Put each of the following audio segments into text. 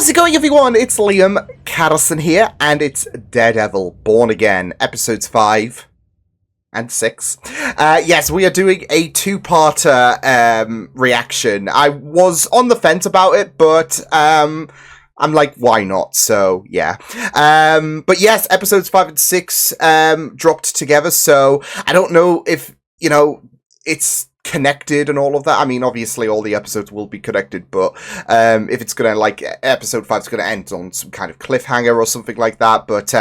How's it going, everyone? It's Liam Catterson here, and it's Daredevil Born Again, episodes 5 and 6. Yes, we are doing a two-parter reaction. I was on the fence about it, but I'm like, why not? So, yeah. But yes, episodes 5 and 6 dropped together, so I don't know if, you know, it's connected and all of that. I mean, obviously all the episodes will be connected, but if it's gonna, like, episode 5 is gonna end on some kind of cliffhanger or something like that. But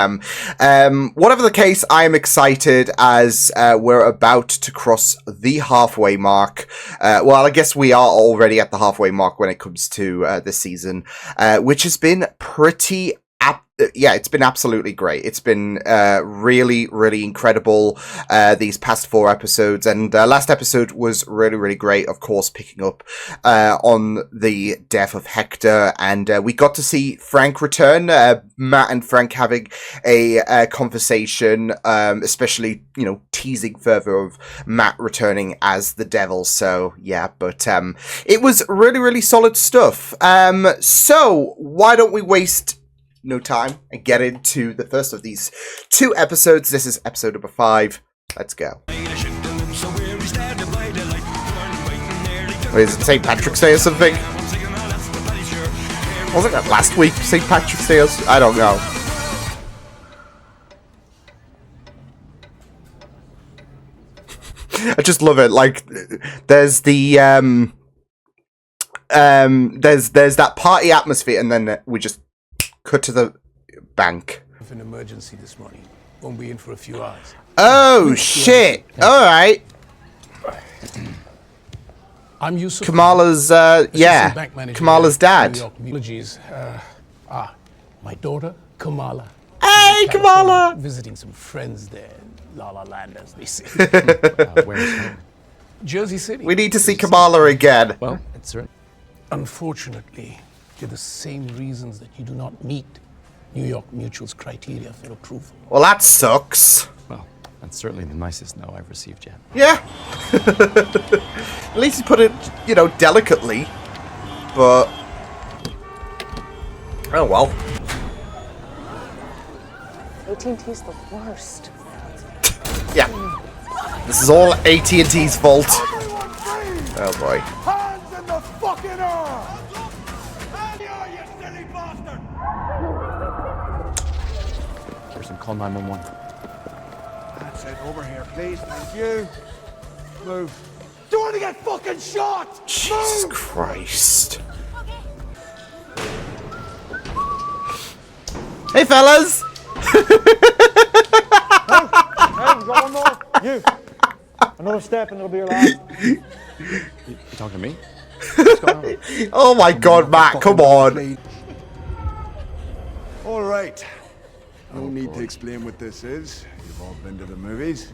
whatever the case, I am excited as we're about to cross the halfway mark. Well, I guess we are already at the halfway mark when it comes to this season, which has been pretty yeah, it's been absolutely great. It's been really, really incredible these past 4 episodes, and last episode was really, really great, of course, picking up on the death of Hector, and we got to see Frank return, Matt and Frank having a conversation, especially, you know, teasing further of Matt returning as the devil, so yeah, but it was really, really solid stuff. So, why don't we waste no time and get into the first of these 2 episodes. This is episode number 5. Let's go. Wait, is it St. Patrick's Day or something? Wasn't that last week, St. Patrick's Day? I don't know. I just love it. Like, there's the there's that party atmosphere, and then we just cut to the bank. An emergency this morning. Won't be in for a few hours. Oh shit! All right. I'm Yusuf. Kamala's yeah. Kamala's dad. Apologies. My daughter Kamala. Hey, Kamala! Visiting some friends there, La La Land, as they say. Where's home? Jersey City. We need to see Kamala again. Well, it's right. Unfortunately, for the same reasons that you do not meet New York Mutual's criteria for approval. Well, that sucks. Well, that's certainly the nicest no I've received yet. Yeah. At least he put it, you know, delicately. But oh well. AT&T's the worst. Yeah. This is all AT&T's fault. Oh boy. Hands in the fucking air! You silly bastard! Person, call 911. That's it, over here, please, thank you. Move. Do you want to get fucking shot? Jesus Move. Christ. Hey, fellas! Hey, you got one more? You. Another step and it'll be your last. You talking to me? What's going on? Oh my god, Matt, come on. All right. No need to explain what this is. You've all been to the movies.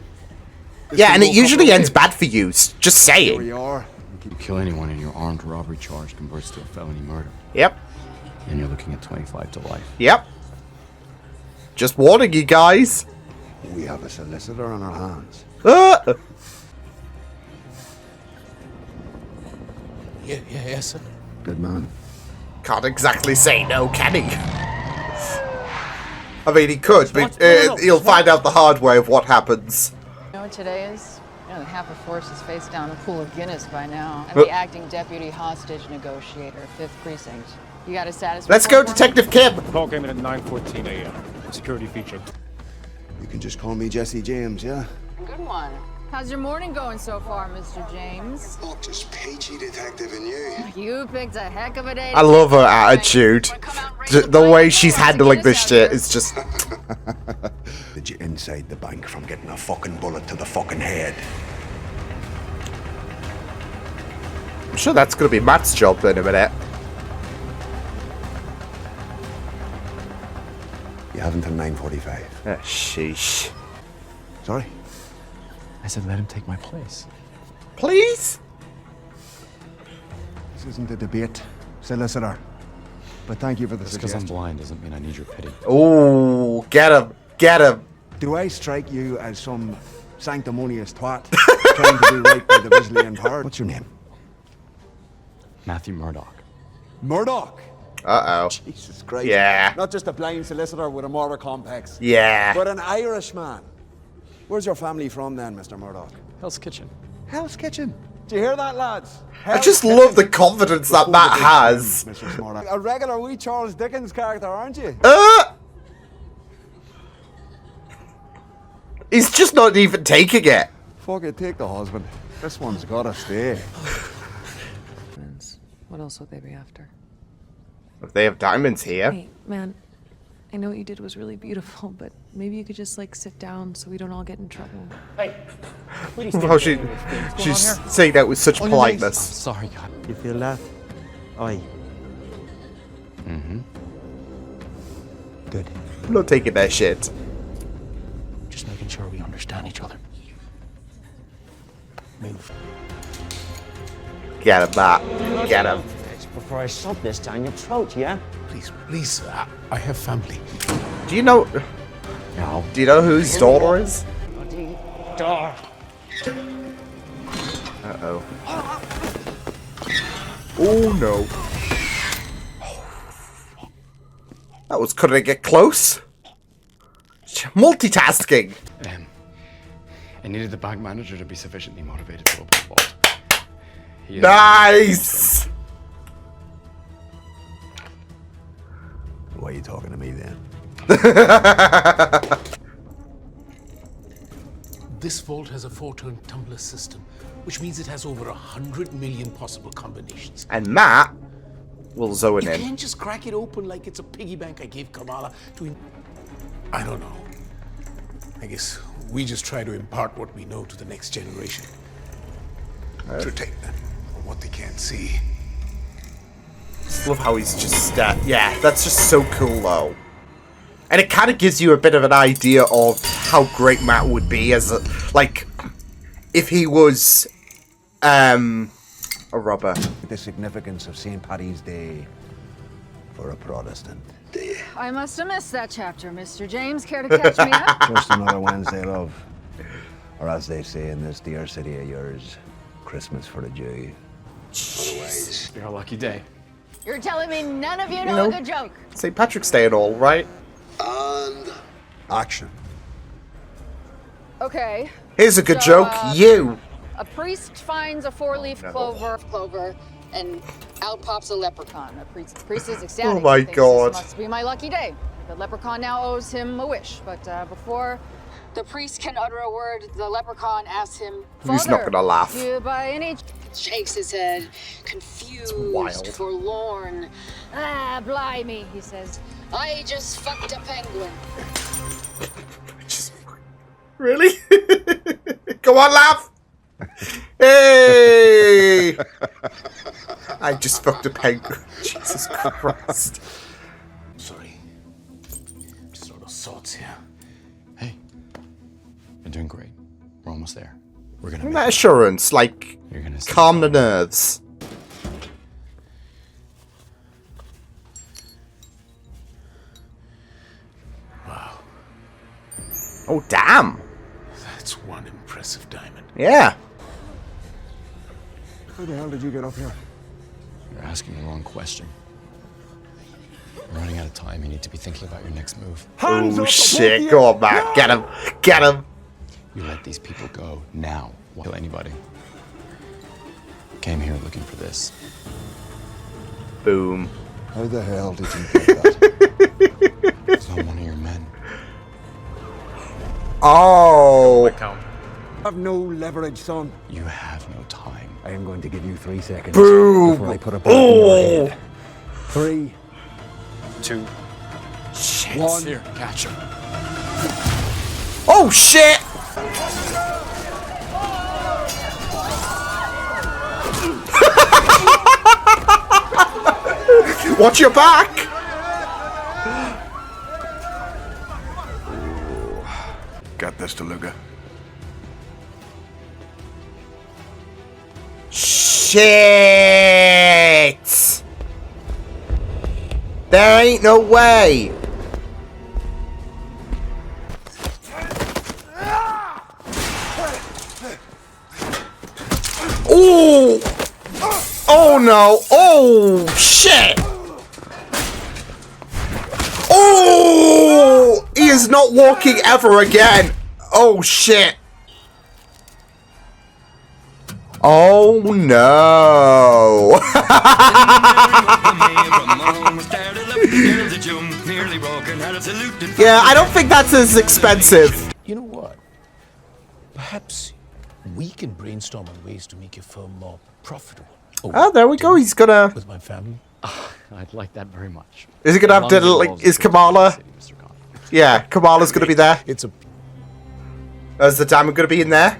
Yeah, and it usually ends bad for you, just Here we saying. are. You kill anyone and your armed robbery charge converts to a felony murder. Yep, And you're looking at 25 to life. yep. Just warning you guys. We have a solicitor on our hands. Yes, sir. Good man. Can't exactly say no, can he? I mean, he could, but he'll find out the hard way of what happens. You know what today is? You know, half the force is face down a pool of Guinness by now. I'm the acting deputy hostage negotiator, 5th Precinct. You got a status Let's go, report for me? Detective Kim. Call came in at 9:14 a.m. Security featured. You can just call me Jesse James, yeah? Good one. How's your morning going so far, Mr. James? Oh, just peachy, detective, and you. You picked a heck of a day. I love her attitude. The way she's handling this shit is just... Did you inside the bank from getting a fucking bullet to the fucking head? I'm sure that's going to be Matt's job in a minute. You haven't until 9:45. Sheesh. Sorry? I said let him take my place. Please? This isn't a debate, solicitor. But thank you for the Just because I'm suggestion. blind doesn't mean I need your pity. Oh, get him. Get him. Do I strike you as some sanctimonious twat trying to do right by the visually impaired? What's your name? Matthew Murdoch. Murdoch. Uh-oh. Jesus Christ. Yeah. Not just a blind solicitor with a moral complex. Yeah. But an Irishman. Where's your family from then, Mr. Murdoch? Hell's Kitchen. Hell's Kitchen. Do you hear that, lads? I just love the confidence that Matt has. Mr. Murdoch. A regular wee Charles Dickens character, aren't you? He's just not even taking it. Fuck it, take the husband. This one's gotta stay. What else would they be after? If they have diamonds here. Hey, man, I know what you did was really beautiful, but maybe you could just, like, sit down so we don't all get in trouble. Hey, Oh, she's saying that with such politeness. Sorry, God. You feel that? Aye. Mm-hmm. Good. I'm not taking that shit. Just making sure we understand each other. Move. Get him, Matt. Get him. Before I shove this down your throat, yeah? Please, I have family. Do you know... No. Do you know who his daughter is? Bloody door. Uh-oh. Oh, no. That was cutting it close. Multitasking. I needed the bank manager to be sufficiently motivated to open the vault. He is- Nice. Why are you talking to me then? This vault has a 4-turn tumbler system, which means it has over 100 million possible combinations. And Matt will zone You in. can't just crack it open like it's a piggy bank I gave Kamala to... I don't know. I guess we just try to impart what we know to the next generation. Protect them from what they can't see. Just love how he's just... yeah, that's just so cool, though. And it kind of gives you a bit of an idea of how great Matt would be as a... Like, if he was... a robber. The significance of St. Paddy's Day for a Protestant. I must have missed that chapter, Mr. James. Care to catch me up? Just another Wednesday, love. Or as they say in this dear city of yours, Christmas for a Jew. Otherwise, You're a lucky day. You're telling me none of you know a good joke? St. Patrick's Day and all, right? and Action. Okay. Here's a good So, joke. You. A priest finds a four-leaf clover, and out pops a leprechaun. The priest is ecstatic. Oh my Thinks, God. This must be my lucky day. The leprechaun now owes him a wish, but before the priest can utter a word, the leprechaun asks him, He's not "Father, gonna laugh. do you by any shakes his head, confused, wild. forlorn. Ah, blimey, he says. I just fucked a penguin. Really? Go on, laugh. Hey! I just fucked a penguin. Jesus Christ. Sorry. Just all those thoughts here. Hey, you're doing great. We're almost there. We're gonna Isn't make that assurance? Like, You're gonna see. calm the nerves. Wow. Oh, damn. That's one impressive diamond. Yeah. How the hell did you get up here? You're asking the wrong question. We're running out of time. You need to be thinking about your next move. Oh, shit. Go on, Matt. Get him. Get him. You let these people go now. Won't kill anybody. Came here looking for this. Boom. How the hell did you get that? It's not one of your men. Oh. I have no leverage, son. You have no time. I am going to give you 3 seconds Boom. before I put a bullet in your head. 3, 2. Shit. 1. Here, catch him. Oh, shit. Watch your back. Got this, DeLuca. Shit! There ain't no way! Oh! Oh no! Oh shit! Oh! He is not walking ever again. Oh, shit. Oh, no. Yeah, I don't think that's as expensive. You know what? Perhaps we can brainstorm on ways to make your firm more profitable. Oh, there we go. He's gonna... With my family. I'd like that very much. Is he gonna have dinner? Like, is Kamala? Yeah, Kamala's gonna be there. It's a... Is the diamond gonna be in there?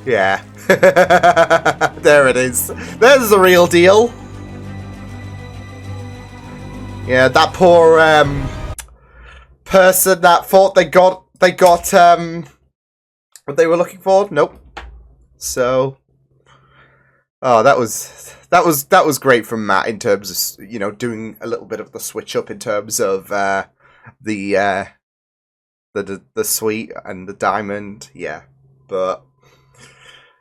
Yeah. There it is. There's the real deal. Yeah, that poor person that thought they got what they were looking for. Nope. So, oh, that was great from Matt in terms of, you know, doing a little bit of the switch up in terms of the suite and the diamond. Yeah, but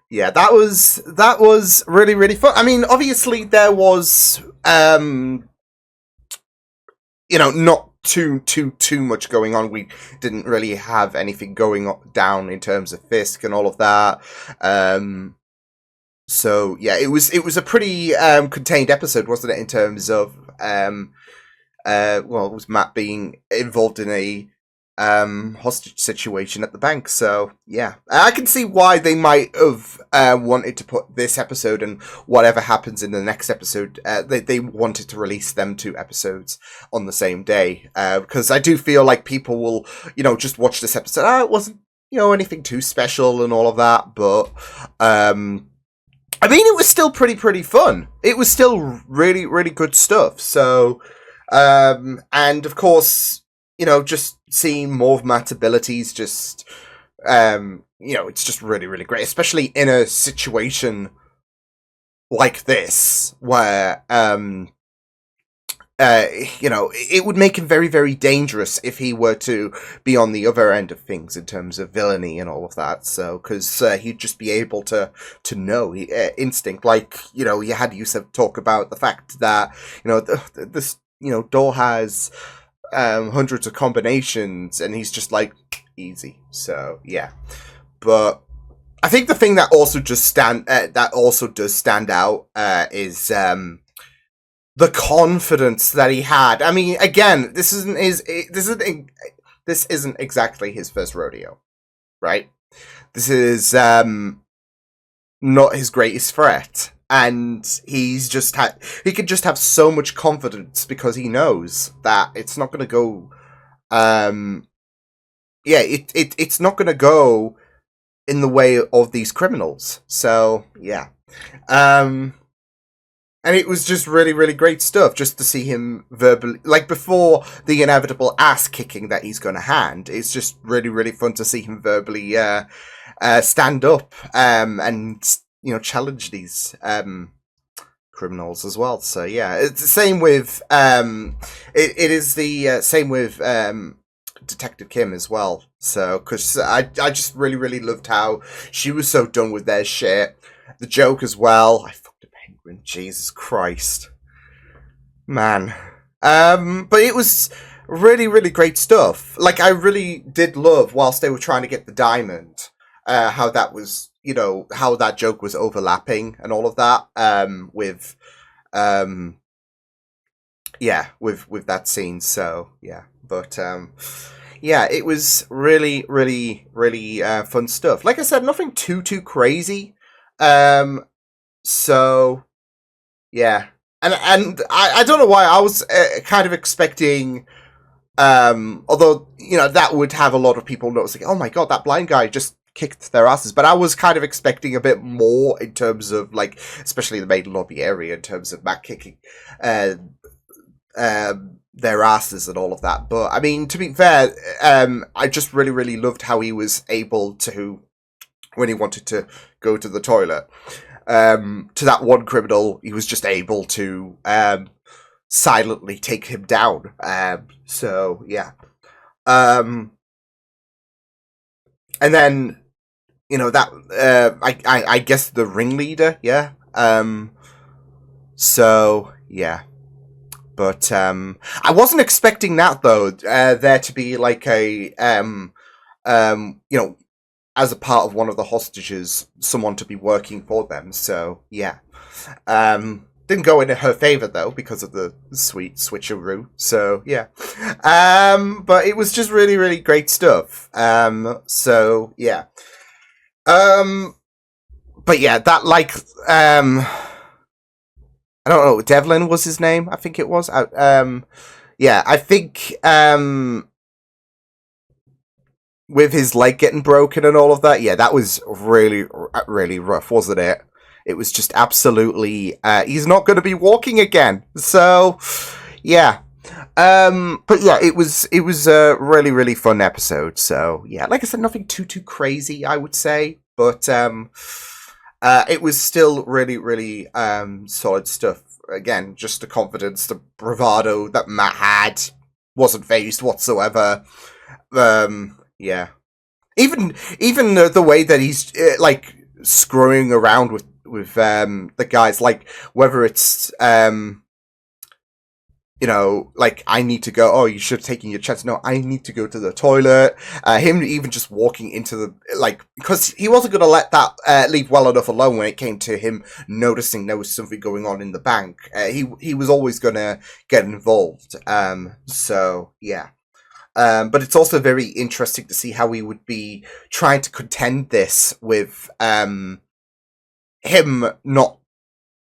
yeah, that was really, really fun. I mean, obviously there was you know, not too much going on. We didn't really have anything going down in terms of Fisk and all of that. So yeah, it was a pretty contained episode, wasn't it? In terms of well, it was Matt being involved in a hostage situation at the bank. So yeah, I can see why they might have wanted to put this episode and whatever happens in the next episode. They wanted to release them 2 episodes on the same day, because I do feel like people will, you know, just watch this episode. It wasn't, you know, anything too special and all of that, but I mean, it was still pretty fun. It was still really, really good stuff. So and of course, you know, just seeing more of Matt's abilities, just, you know, it's just really, really great, especially in a situation like this, where, you know, it would make him very, very dangerous if he were to be on the other end of things in terms of villainy and all of that. So, because he'd just be able to know instinct, like, you know, you had Yusuf talk about the fact that, you know, this, you know, door has hundreds of combinations, and he's just like, easy. So yeah, but I think the thing that also just does stand out is the confidence that he had. I mean, again, this isn't exactly his first rodeo, right? This is not his greatest threat. And he could just have so much confidence because he knows that it's not going to go, it's not going to go in the way of these criminals. So yeah, and it was just really, really great stuff just to see him verbally, like before the inevitable ass kicking that he's going to hand. It's just really, really fun to see him verbally stand up and, you know, challenge these criminals as well. So yeah, it's the same with it is the same with Detective Kim as well. So because I just really, really loved how she was so done with their shit. The joke as well. I fucked a penguin. Jesus Christ, man. But it was really, really great stuff. Like, I really did love, whilst they were trying to get the diamond, how that was, you know, how that joke was overlapping and all of that, with that scene. So yeah, but yeah, it was really, really, really fun stuff. Like I said, nothing too crazy. So yeah, and I don't know why I was kind of expecting, although, you know, that would have a lot of people noticing, oh my god, that blind guy just kicked their asses, but I was kind of expecting a bit more in terms of, like, especially the main lobby area, in terms of Matt kicking their asses and all of that. But I mean, to be fair, I just really, really loved how he was able to, when he wanted to go to the toilet, to that one criminal, he was just able to silently take him down. So yeah, and then, you know, that I guess the ringleader, yeah. So yeah, But I wasn't expecting that though. There to be like a you know, as a part of one of the hostages, someone to be working for them. So yeah, didn't go in her favor though because of the sweet switcheroo. So yeah, but it was just really, really great stuff. So yeah, but yeah, that like I don't know, Devlin was his name, I think it was. Yeah, I think with his leg getting broken and all of that, yeah, that was really, really rough, wasn't it? It was just absolutely, he's not going to be walking again. So, yeah. But yeah, it was a really, really fun episode. So, yeah, like I said, nothing too crazy, I would say. But, it was still really, really, solid stuff. Again, just the confidence, the bravado that Matt had wasn't phased whatsoever. Yeah. Even the way that he's, like, screwing around with the guys, like, whether it's, you know, like, I need to go, oh, you should have taken your chance. No, I need to go to the toilet. Him even just walking into the, like, because he wasn't going to let that leave well enough alone when it came to him noticing there was something going on in the bank. He was always going to get involved. So, yeah. But it's also very interesting to see how he would be trying to contend this with him not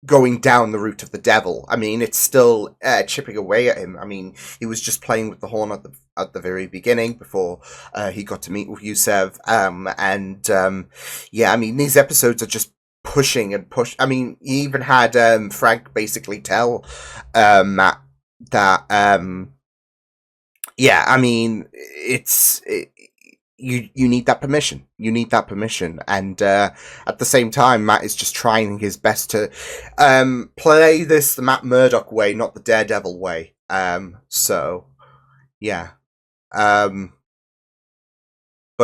going down the route of the devil. I mean, it's still chipping away at him. I mean, he was just playing with the horn at the very beginning before he got to meet with Yusef. Yeah, I mean, these episodes are just pushing and push. I mean, he even had Frank basically tell Matt that yeah, I mean, you need that permission. You need that permission. And at the same time, Matt is just trying his best to play this the Matt Murdock way, not the Daredevil way. So, yeah. But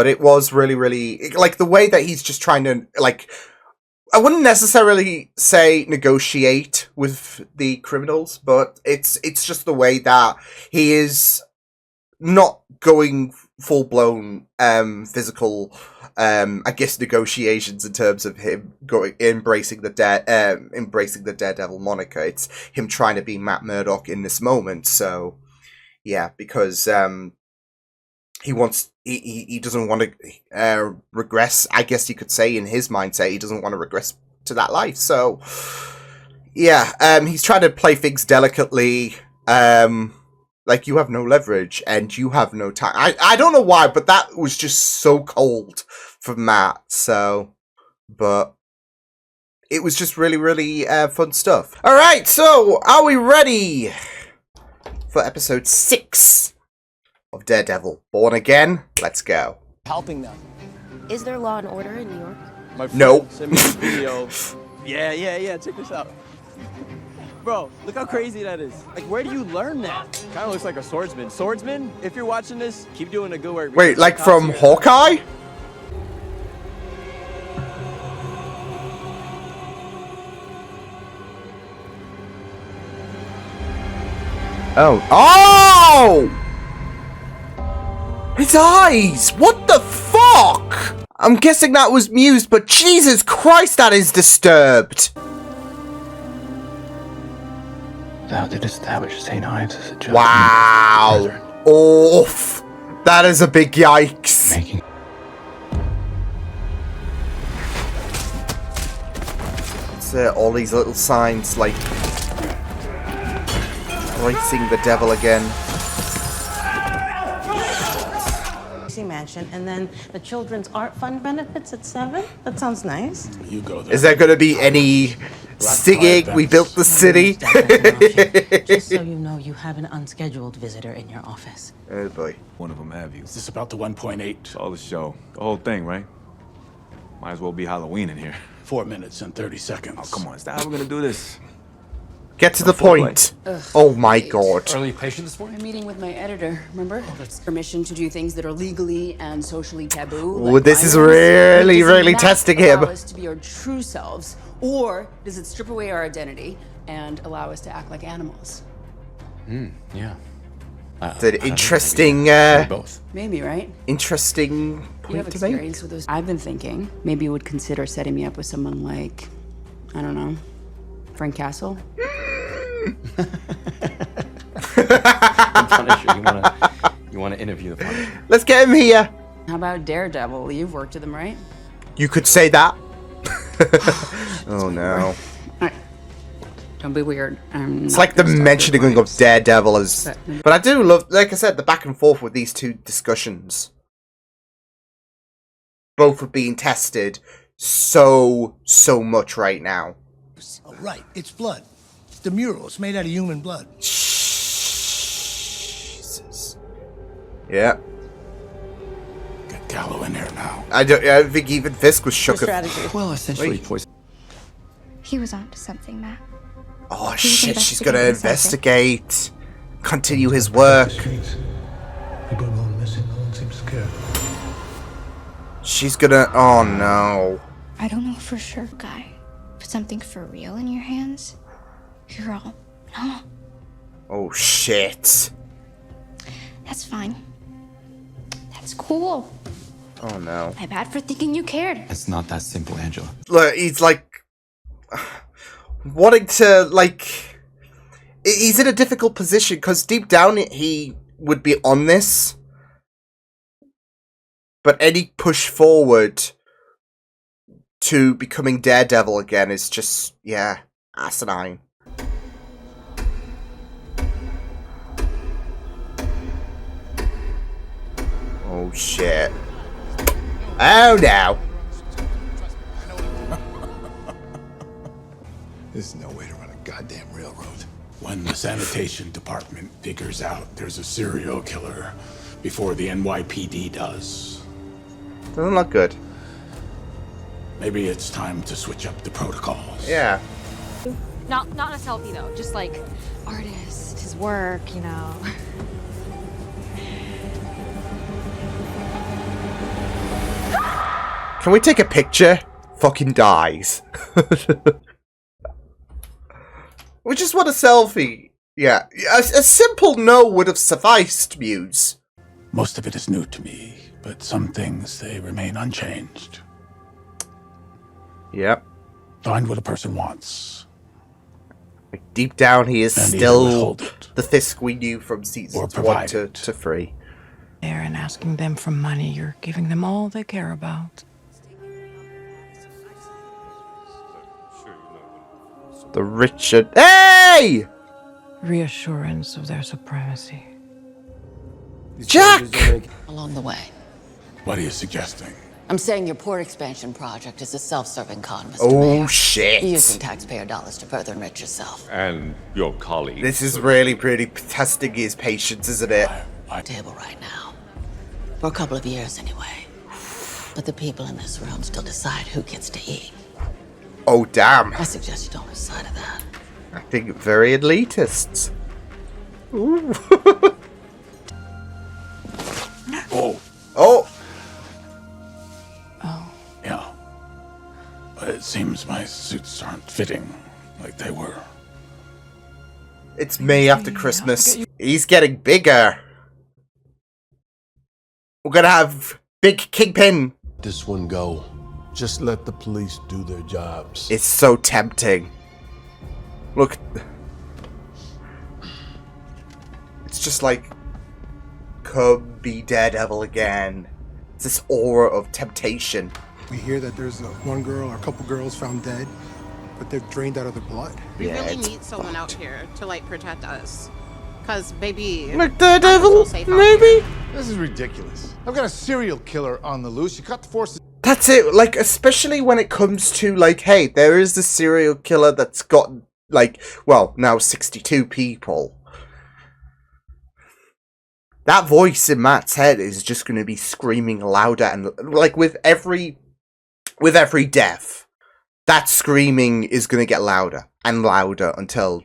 it was really, really... Like, the way that he's just trying to, like... I wouldn't necessarily say negotiate with the criminals, but it's just the way that he is not going full-blown physical I guess negotiations in terms of him embracing the Daredevil moniker. It's him trying to be Matt Murdock in this moment. So yeah, because he doesn't want to regress, I guess you could say, in his mindset. He doesn't want to regress to that life. So yeah, he's trying to play things delicately. Like, you have no leverage and you have no time. I don't know why, but that was just so cold for Matt. So, but it was just really, really fun stuff. All right, so are we ready for episode 6 of Daredevil Born Again? Let's go. Helping them. Is there law and order in New York? My friend No. sent me this video. Yeah. Check this out. Bro, look how crazy that is. Like, where do you learn that? Kind of looks like a swordsman. Swordsman, if you're watching this, keep doing the good work. Wait, like from Hawkeye? Oh. Oh! His eyes! What the fuck? I'm guessing that was Muse, but Jesus Christ, that is disturbed. Thou did establish St. Ives as a judge. Wow. Oof. That is a big yikes. Making It's all these little signs, like embracing the devil again. Mansion, and then the children's art fund benefits at 7. That sounds nice. You go there. Is there going to be any singing? We built the city. Just so you know, you have an unscheduled visitor in your office. Oh boy. One of them have you. Is this about the 1.8? It's all the show. The whole thing, right? Might as well be Halloween in here. 4 minutes and 30 seconds. Oh, come on. Is that how we're gonna do this? Get to the point. Oh my god. Early patient this morning? I'm meeting with my editor, remember? That's permission to do things that are legally and socially taboo. Ooh, this is really, really testing him. Allow us to be our true selves, or does it strip away our identity and allow us to act like animals? Yeah. It's an interesting, both. Maybe, right? interesting You point have to make. experience with those. I've been thinking maybe you would consider setting me up with someone like, I don't know, Frank Castle. Punisher. You wanna interview the Punisher? Let's get him here. How about Daredevil? You've worked with him, right? You could say that. Oh no. Don't be weird. It's like the mentioning of Daredevil as... But I do love, like I said, the back and forth with these two discussions. Both are being tested so much right now. Oh, right, it's blood. It's the mural. It's made out of human blood. Jesus. Yeah. Got Gallo in there now. I think even Fisk was shook. Well, essentially poison. He was onto something, Matt. Oh shit, she's gonna investigate. Continue his work. People are going missing. No one seems to care. She's gonna... Oh no. I don't know for sure, guy. Put something for real in your hands. You're all, no. Oh shit. That's fine. That's cool. Oh no. My bad for thinking you cared. It's not that simple, Angela. Look, he's like... wanting to, like... He's in a difficult position, because deep down he would be on this. But any push forward to becoming Daredevil again is just, yeah, asinine. Oh shit. Oh no. There's no way to run a goddamn railroad. When the sanitation department figures out there's a serial killer before the NYPD does. Doesn't look good. Maybe it's time to switch up the protocols. Yeah. Not a selfie though, just like artist, his work, you know. Can we take a picture? Fucking dies. We just want a selfie. Yeah. A simple no would have sufficed, Muse. Most of it is new to me, but some things, they remain unchanged. Yep. Find what a person wants. Like deep down, he is And either still withhold it, the Fisk we knew from seasons 1 to 3. There and asking them for money, you're giving them all they care about. The Richard. Hey! Reassurance of their supremacy. Jack! Along the way. What are you suggesting? I'm saying your port expansion project is a self-serving con, Mr. Oh, Mayor. shit. You're using taxpayer dollars to further enrich yourself. And your colleagues. This is really testing his patience, isn't it? Table right now. For a couple of years, anyway. But the people in this room still decide who gets to eat. Oh, damn. I suggest you don't lose sight of that. I think very elitists. Ooh. Oh. Oh. Yeah. But it seems my suits aren't fitting like they were. It's May after Christmas. He's getting bigger. We're gonna have big Kingpin. This one go. Just let the police do their jobs. It's so tempting. Look. It's just like, come be Daredevil again. It's this aura of temptation. We hear that there's one girl or a couple girls found dead, but they're drained out of their blood. We Yeah, really it's need someone out here to like protect us. Cause baby, like Daredevil, maybe? This is ridiculous. I've got a serial killer on the loose. You cut the forces. That's it, like, especially when it comes to, like, hey, there is the serial killer that's got, like, well, now 62 people. That voice in Matt's head is just going to be screaming louder, and, like, with every death, that screaming is going to get louder and louder until,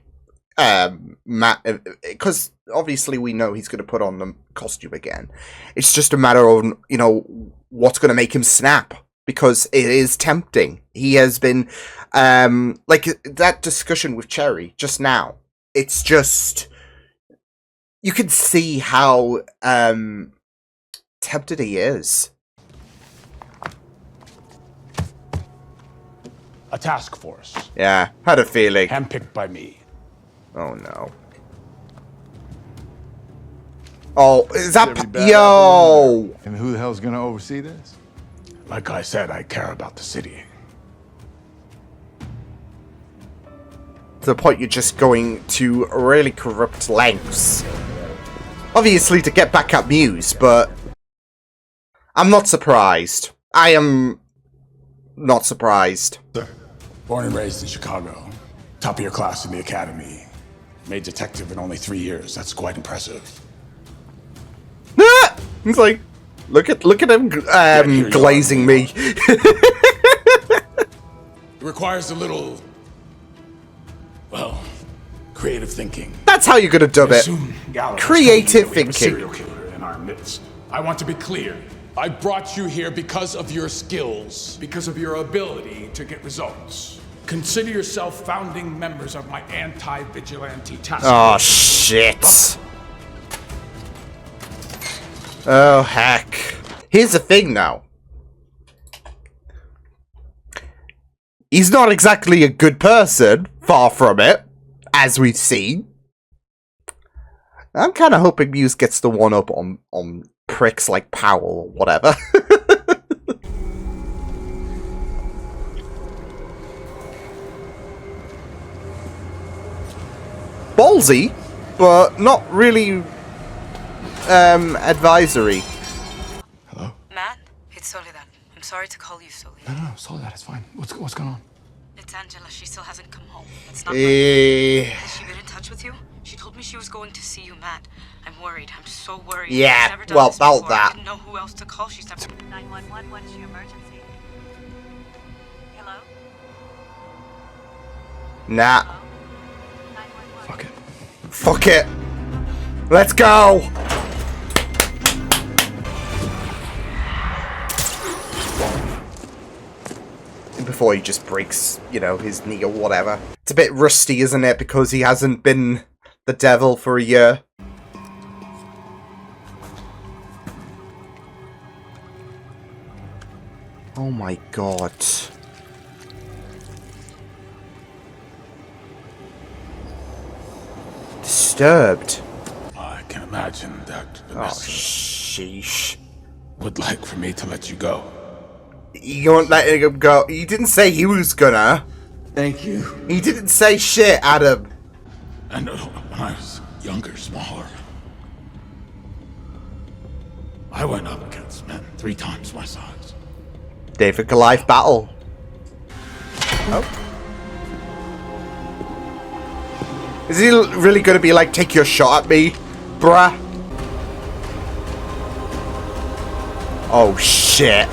Matt, because obviously we know he's going to put on the costume again. It's just a matter of, you know, what's going to make him snap, because it is tempting. He has been, like, that discussion with Cherry just now, it's just, you can see how tempted he is. A task force. Yeah, had a feeling. Handpicked by me. Oh no. Oh, is that Every yo? And who the hell's gonna oversee this? Like I said, I care about the city. To the point you're just going to really corrupt lengths. Obviously to get back at Muse, but I'm not surprised. I am not surprised. Sir, born and raised in Chicago. Top of your class in the academy. Made detective in only 3 years. That's quite impressive. Ah! He's like, look at him glazing me. It requires a little, well, creative thinking. That's how you're gonna dub it. Creative thinking. Serial killer in our midst. I want to be clear. I brought you here because of your skills, because of your ability to get results. Consider yourself founding members of my anti-vigilante task force. Oh shit. Oh heck. Here's the thing now. He's not exactly a good person, far from it, as we've seen. I'm kind of hoping Muse gets the one up on pricks like Powell or whatever. Ballsy, but not really advisory. Hello? Matt, it's Soledad. I'm sorry to call you Soledad. No, Soledad, it's fine. What's going on? It's Angela. She still hasn't come home. That's not Eh. right. Has she been in touch with you? She told me she was going to see you, Matt. I'm worried. I'm so worried. Yeah, She's never done well, this about before. that. I didn't know who else to call. She's never... 911, what is your emergency? Hello? Nah. Fuck it. Fuck it. Let's go. Before he just breaks, you know, his knee or whatever. It's a bit rusty, isn't it? Because he hasn't been the devil for a year. Oh my god. Disturbed. I can imagine that Vanessa sheesh. would like for me to let you go. You won't let him go. He didn't say he was gonna. Thank you. He didn't say shit, Adam. And when I was younger, smaller, I went up against men 3 times my size. David Goliath battle. Oh. Is he really gonna be like, take your shot at me, bruh? Oh shit.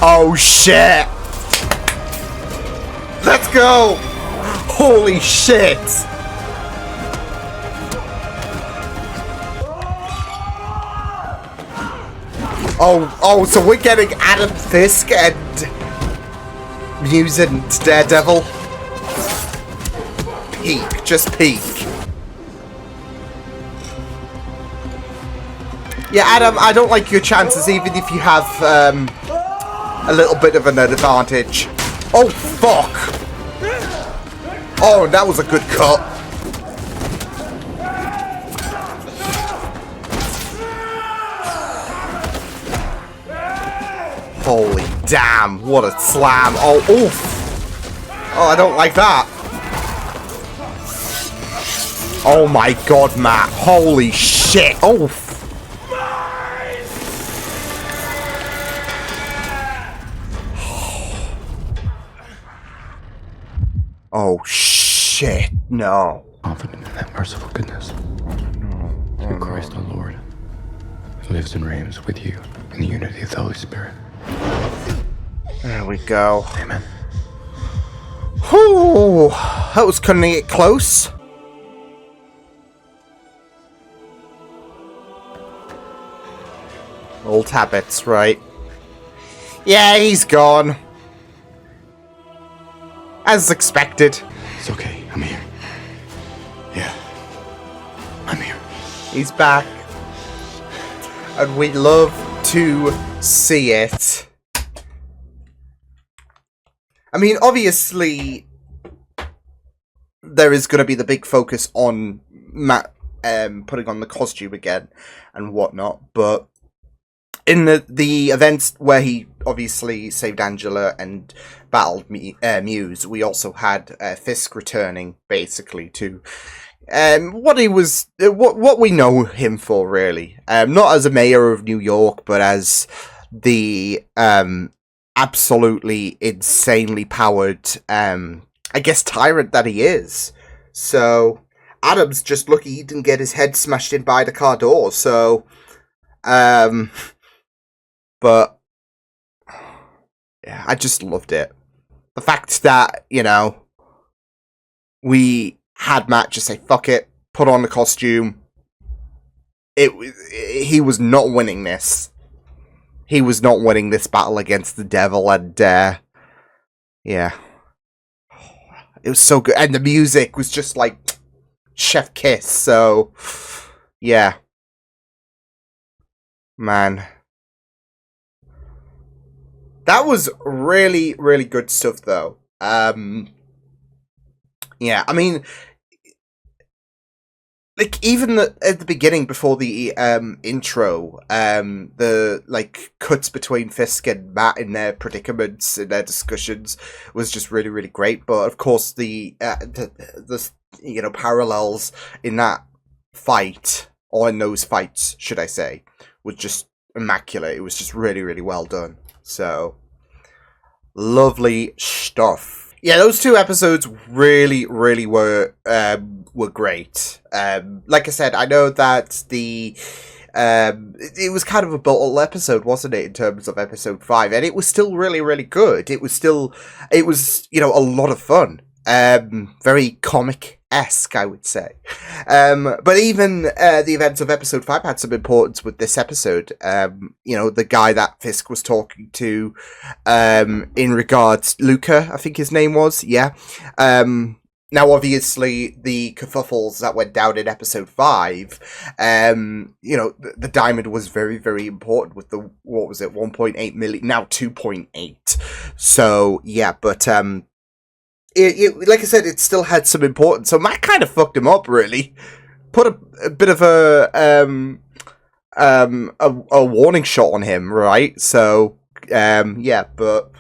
Oh shit. Let's go. Holy shit. Oh, so we're getting Adam Fisk and Muse and Daredevil. Peak, just peak. Yeah, Adam, I don't like your chances even if you have a little bit of an advantage. Oh, fuck. Oh, that was a good cut. Holy damn, what a slam. Oh, oof. Oh, I don't like that. Oh my god, Matt. Holy shit. Oh. Oh shit, no. Confident in that merciful goodness. Through Christ our Lord, who lives and reigns with you in the unity of the Holy Spirit. There we go. Amen. Whew, that was cutting it close. Old habits, right? Yeah, he's gone. As expected. It's okay, I'm here. Yeah, I'm here. He's back. And we love to see it. I mean, obviously, there is going to be the big focus on Matt putting on the costume again and whatnot, but in the events where he obviously saved Angela and battled Muse, we also had Fisk returning basically to what he was, what we know him for, really. Not as a mayor of New York, but as the absolutely insanely powered, I guess, tyrant that he is. So Adam's just lucky he didn't get his head smashed in by the car door. So, but yeah, I just loved it. The fact that, you know, we had Matt just say, fuck it, put on the costume. He was not winning this. He was not winning this battle against the devil, and yeah. It was so good. And the music was just like chef kiss, so yeah. Man. That was really, really good stuff, though. Yeah, I mean, like, even at the beginning, before the intro, the, like, cuts between Fisk and Matt in their predicaments, in their discussions, was just really, really great. But, of course, the you know, parallels in that fight, or in those fights, should I say, was just immaculate. It was just really, really well done. So, lovely stuff. Yeah, those two episodes really, really were great. Like I said, I know that it was kind of a bottle episode, wasn't it, in terms of episode 5, and it was still really, really good. It was, you know, a lot of fun. Very comic-esque, I would say. But even the events of episode 5 had some importance with this episode. You know, the guy that Fisk was talking to, in regards, Luca, I think his name was, yeah. Now, obviously, the kerfuffles that went down in episode 5, you know, the diamond was very, very important with the, what was it, 1.8 million, now 2.8. So, yeah, but, like I said, it still had some importance. So Matt kind of fucked him up, really. Put a bit of a warning shot on him, right? So, yeah, but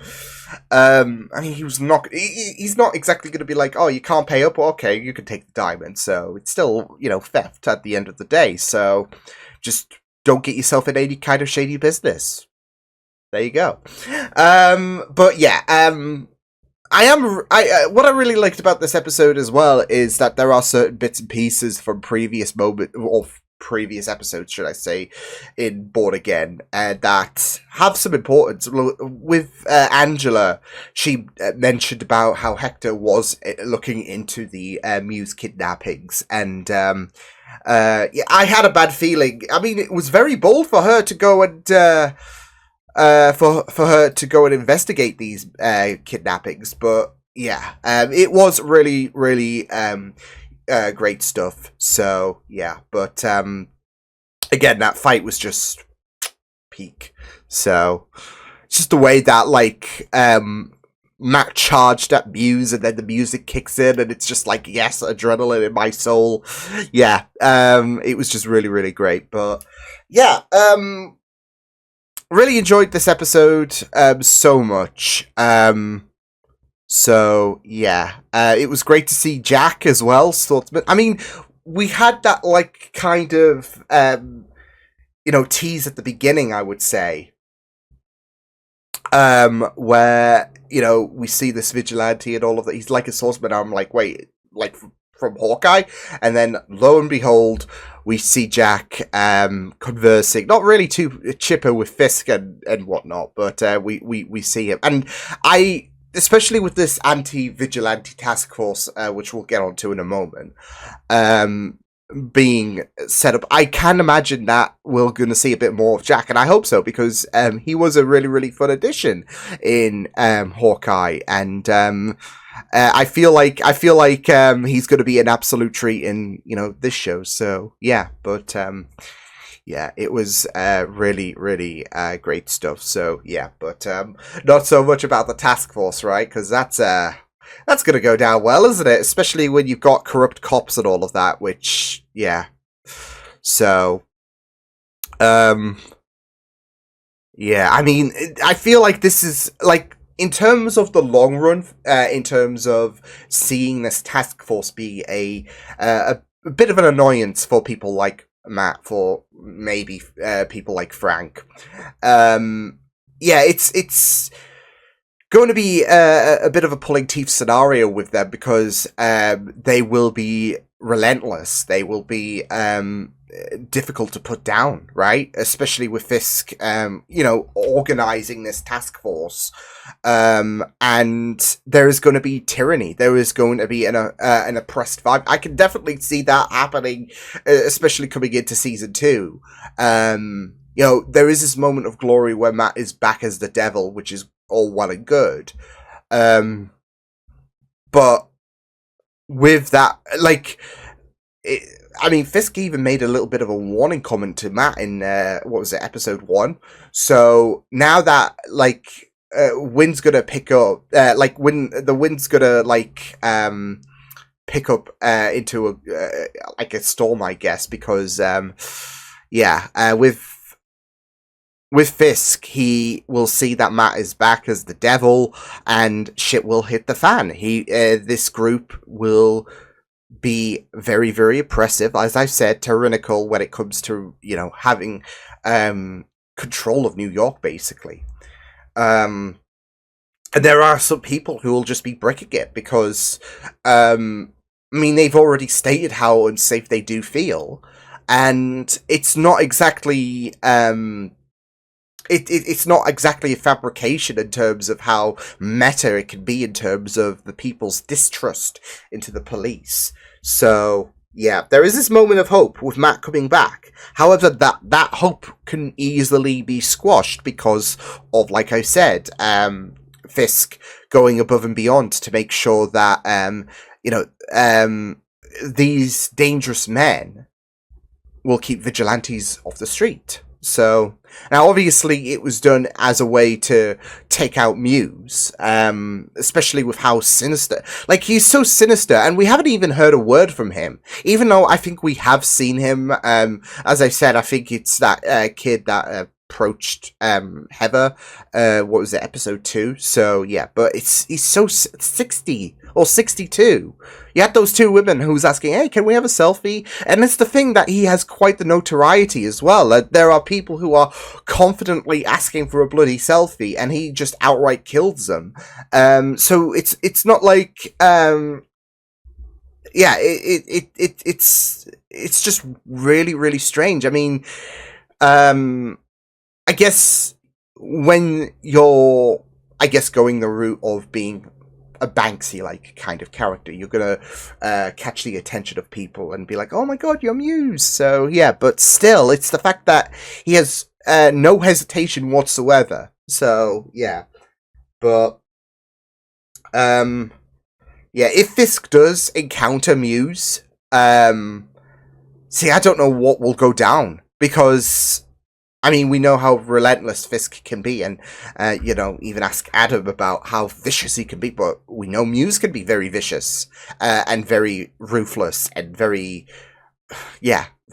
I mean, he's not exactly going to be like, oh, you can't pay up. Well, okay, you can take the diamond. So it's still, you know, theft at the end of the day. So just don't get yourself in any kind of shady business. There you go. But yeah, what I really liked about this episode as well is that there are certain bits and pieces from previous episodes, should I say, in Born Again, that have some importance. With Angela, she mentioned about how Hector was looking into the Muse kidnappings, and yeah, I had a bad feeling. I mean, it was very bold for her to go and for her to go and investigate these kidnappings, but yeah, it was really, really great stuff. So yeah, but again, that fight was just peak. So it's just the way that, like, Matt charged at Muse, and then the music kicks in, and it's just like, yes, adrenaline in my soul. Yeah, it was just really, really great. But yeah, really enjoyed this episode so much. So yeah, it was great to see Jack as well. I mean, we had that, like, kind of you know, tease at the beginning, I would say, where, you know, we see this vigilante and all of that. He's like a swordsman. I'm like, wait, like from Hawkeye? And then lo and behold, we see Jack conversing, not really too chipper with Fisk and whatnot, but we see him. And especially with this anti-vigilante task force, which we'll get onto in a moment, being set up, I can imagine that we're going to see a bit more of Jack, and I hope so, because he was a really, really fun addition in Hawkeye, and I feel like he's going to be an absolute treat in this show. So yeah, but yeah, it was really great stuff. So yeah, but not so much about the task force, right? Because that's going to go down well, isn't it? Especially when you've got corrupt cops and all of that. Which yeah, so yeah, I mean, I feel like this is like, in terms of the long run, in terms of seeing this task force be a bit of an annoyance for people like Matt, for maybe people like Frank. Yeah, it's going to be a bit of a pulling teeth scenario with them, because they will be relentless. They will be difficult to put down, right? Especially with Fisk, organizing this task force. And there is going to be tyranny. There is going to be an oppressed vibe. I can definitely see that happening, especially coming into season 2. There is this moment of glory where Matt is back as the devil, which is all well and good. But with that, Fisk even made a little bit of a warning comment to Matt in, episode 1. So now that, wind's gonna pick up, when the wind's gonna, pick up, into a storm, I guess, because, with Fisk, he will see that Matt is back as the devil, and shit will hit the fan. This group will be very, very oppressive, as I've said, tyrannical when it comes to, having control of New York, basically. And there are some people who will just be bricking it, because, they've already stated how unsafe they do feel, and it's not exactly, it's not exactly a fabrication in terms of how meta it can be in terms of the people's distrust into the police. So, yeah, there is this moment of hope with Matt coming back. However, that hope can easily be squashed because of, like I said, Fisk going above and beyond to make sure that, these dangerous men will keep vigilantes off the street. So, now obviously it was done as a way to take out Muse, especially with how sinister, he's so sinister, and we haven't even heard a word from him, even though I think we have seen him. As I said, I think it's that kid that approached Heather, episode 2, so yeah, but he's so 60 or 62. You had those 2 women who was asking, hey, can we have a selfie? And it's the thing that he has quite the notoriety as well. There are people who are confidently asking for a bloody selfie, and he just outright kills them. So it's not like, it's just really, really strange. I guess when you're, going the route of being a Banksy-like kind of character, you're gonna catch the attention of people and be like, oh my god, you're Muse. So yeah, but still, it's the fact that he has no hesitation whatsoever. So yeah, but if Fisk does encounter Muse, see, I don't know what will go down, because we know how relentless Fisk can be, and, even ask Adam about how vicious he can be, but we know Muse can be very vicious, and very ruthless, and very,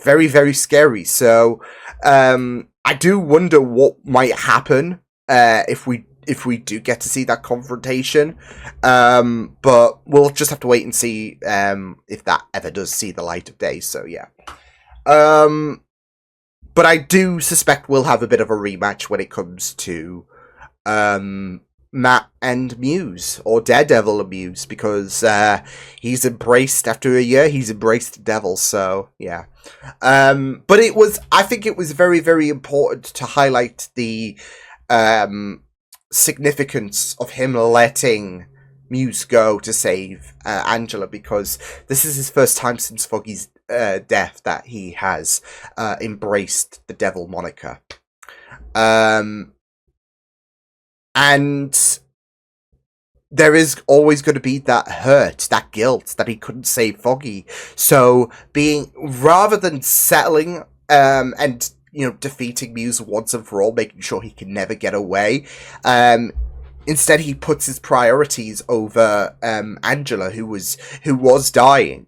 very, very scary. So, I do wonder what might happen, if we do get to see that confrontation, but we'll just have to wait and see, if that ever does see the light of day, so yeah. But I do suspect we'll have a bit of a rematch when it comes to Matt and Muse, or Daredevil and Muse, because he's embraced, after a year, he's embraced Devil, so yeah. But I think it was very, very important to highlight the significance of him letting Muse go to save Angela, because this is his first time since Foggy's death that he has embraced the devil moniker. And there is always going to be that hurt, that guilt that he couldn't save Foggy. So rather than settling and defeating Muse once and for all, making sure he can never get away, instead he puts his priorities over Angela, who was dying.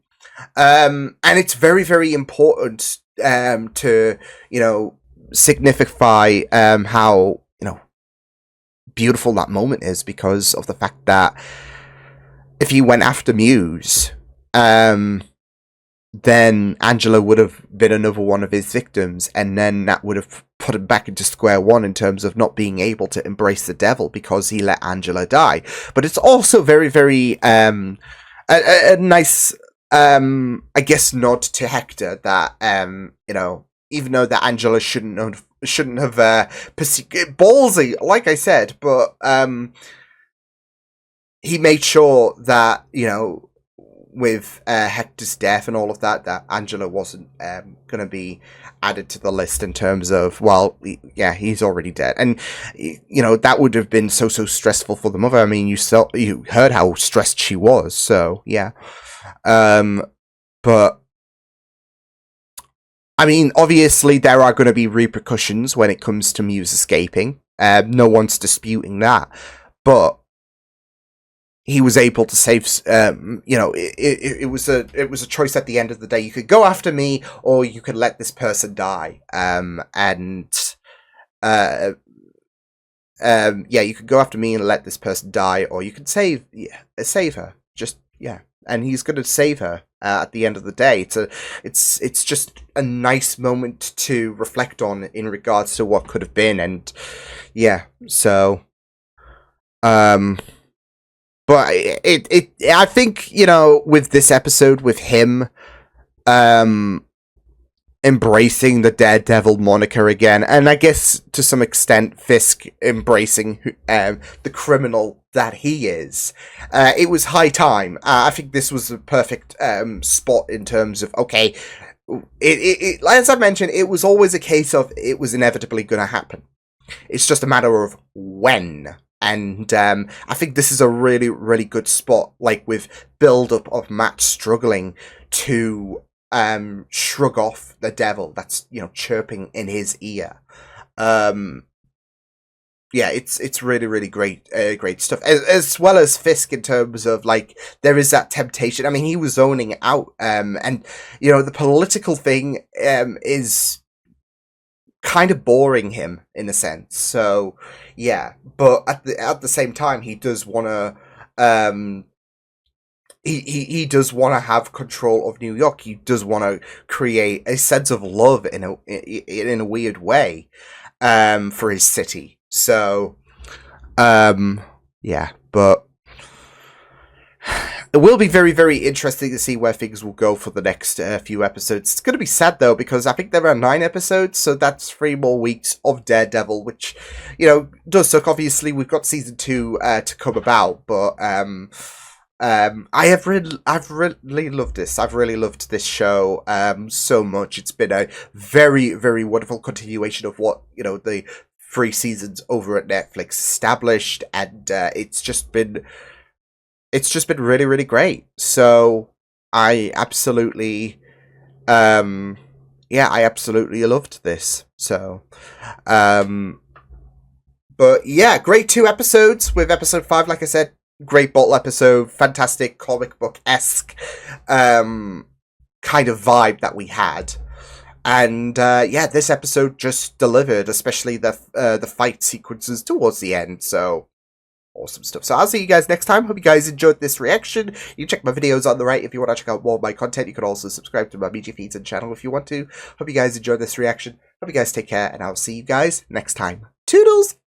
And it's very, very important to signify how beautiful that moment is, because of the fact that if he went after Muse, then Angela would have been another one of his victims, and then that would have put him back into square one in terms of not being able to embrace the devil because he let Angela die. But it's also very, very a nice I guess nod to Hector that even though that Angela shouldn't have ballsy, like I said, but he made sure that with Hector's death and all of that, that Angela wasn't going to be added to the list in terms of, well, he's already dead, and that would have been so stressful for the mother. I mean, you heard how stressed she was, so yeah. But I mean, obviously there are going to be repercussions when it comes to Muse escaping. No one's disputing that, but he was able to save. It was a choice at the end of the day. You could go after me, or you could let this person die. You could go after me and let this person die, or you could save her. And he's going to save her at the end of the day. It's just a nice moment to reflect on in regards to what could have been, and so but I think with this episode, with him embracing the Daredevil moniker again, and I guess to some extent Fisk embracing the criminal that he is, it was high time. I think this was a perfect spot in terms of, okay, it as I mentioned, it was always a case of it was inevitably going to happen. It's just a matter of when. And I think this is a really, really good spot, like with build-up of Matt struggling to shrug off the devil that's chirping in his ear. It's really, really great stuff, as well as Fisk in terms of, like, there is that temptation. I mean, he was zoning out, and the political thing is kind of boring him in a sense. So yeah, but at the same time, he does want to he does want to have control of New York. He does want to create a sense of love in a weird way for his city. So but it will be very, very interesting to see where things will go for the next few episodes. It's going to be sad, though, because I think there are 9 episodes, so that's 3 more weeks of Daredevil, which, does suck. Obviously, we've got season 2 to come about, but I've really loved this. I've really loved this show so much. It's been a very, very wonderful continuation of what, the 3 seasons over at Netflix established, and it's just been really, really great. So I absolutely I absolutely loved this. So but yeah, great 2 episodes, with episode 5, like I said, great bottle episode, fantastic comic book-esque kind of vibe that we had. And this episode just delivered, especially the fight sequences towards the end. So awesome stuff. So I'll see you guys next time. Hope you guys enjoyed this reaction. You can check my videos on the right if you want to check out more of my content. You can also subscribe to my BG Feeds and channel if you want to. Hope you guys enjoyed this reaction. Hope you guys take care, and I'll see you guys next time.